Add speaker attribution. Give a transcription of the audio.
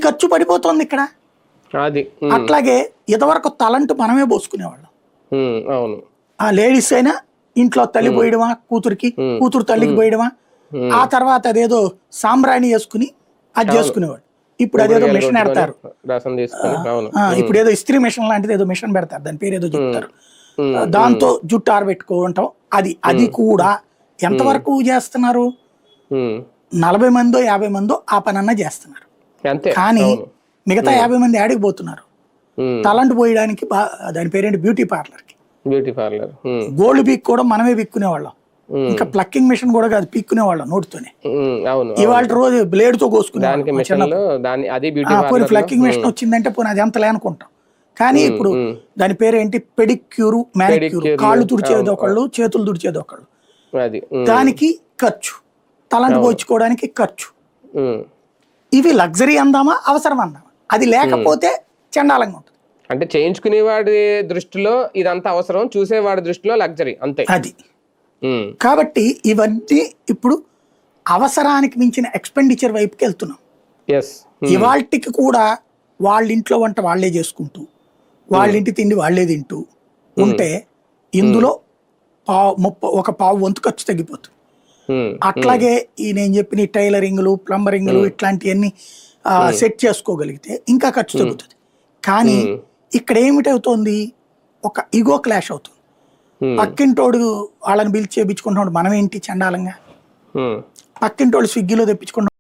Speaker 1: ఖర్చు పడిపోతుంది ఇక్కడ.
Speaker 2: అది
Speaker 1: అట్లాగే ఇదివరకు తలంటు మనమే పోసుకునేవాళ్ళం.
Speaker 2: అవును.
Speaker 1: ఆ లేడీస్ అయినా ఇంట్లో తల్లి పోయడమా, కూతురు తల్లికి పోయడమా, ఆ తర్వాత అదేదో సాంబ్రాణి వేసుకుని అది చేసుకునేవాడు. ఇప్పుడు అదేదో మిషన్ పెడతారు, ఇప్పుడు ఏదో ఇస్త్రీ మిషన్ లాంటిది ఏదో మిషన్ పెడతారు, దాని పేరు ఏదో చెప్తారు, దాంతో జుట్టు ఆరబెట్టుకుంటాం. అది కూడా ఎంతవరకు చేస్తున్నారు? 40 మందో 50 మందో ఆ పనన్నా చేస్తున్నారు. కానీ మిగతా 50 మంది ఆడికి పోతున్నారు తలంటు పోయడానికి. దాని పేరేంటి, బ్యూటీ పార్లర్. గోల్డ్ పీక్ కూడా మనమే పీక్కునేవాళ్ళం. ఇంకా ప్లక్కింగ్ మిషన్ కూడా కాదు, పీక్కునేవాళ్ళం నోటితోనే. ఇవాళ రోజు బ్లేడ్ తో కోసుకునేవాళ్ళం. ప్లక్కింగ్ మిషన్ వచ్చిందంటే పోనీ అది ఎంత లేనుకుంటాం. కానీ ఇప్పుడు దాని పేరేంటి, పెడిక్యూరు, మ్యానిక్యూరు. కాళ్ళు తుడిచేది ఒకళ్ళు, చేతులు తుడిచేది ఒకళ్ళు. దానికి ఖర్చు, తలంటు పోయించుకోవడానికి ఖర్చు. ఇవి లగ్జరీ అందామా, అవసరం అందామా? అది లేకపోతే చండాలంగా ఉంటుంది.
Speaker 2: అంటే చేయించుకునేవాడి దృష్టిలో ఇదంతా అవసరం, చూసేవాడి దృష్టిలో లగ్జరీ, అంతే.
Speaker 1: అది కాబట్టి ఇవన్నీ ఇప్పుడు అవసరానికి మించిన ఎక్స్పెండిచర్ వైపుకి వెళ్తున్నాం. ఇవాళకి కూడా వాళ్ళ ఇంట్లో వంట వాళ్లే చేసుకుంటూ, వాళ్ళ ఇంటి తిండి వాళ్లే తింటూ ఉంటే ఇందులో ఒక పావు వంతు ఖర్చు తగ్గిపోతుంది. అట్లాగే ఈ నేను చెప్పిన టైలరింగ్లు, ప్లంబరింగ్లు ఇట్లాంటివన్నీ సెట్ చేసుకోగలిగితే ఇంకా ఖర్చు తగ్గుతుంది. కానీ ఇక్కడ ఏమిటవుతోంది, ఒక ఈగో క్లాష్ అవుతుంది. పక్కింటోడు వాళ్ళని పిలిచి చేయించుకుంటున్నాడు, మనమేంటి చండాలంగా, పక్కింటోడు స్విగ్గీలో తెప్పించుకుంటున్నాడు.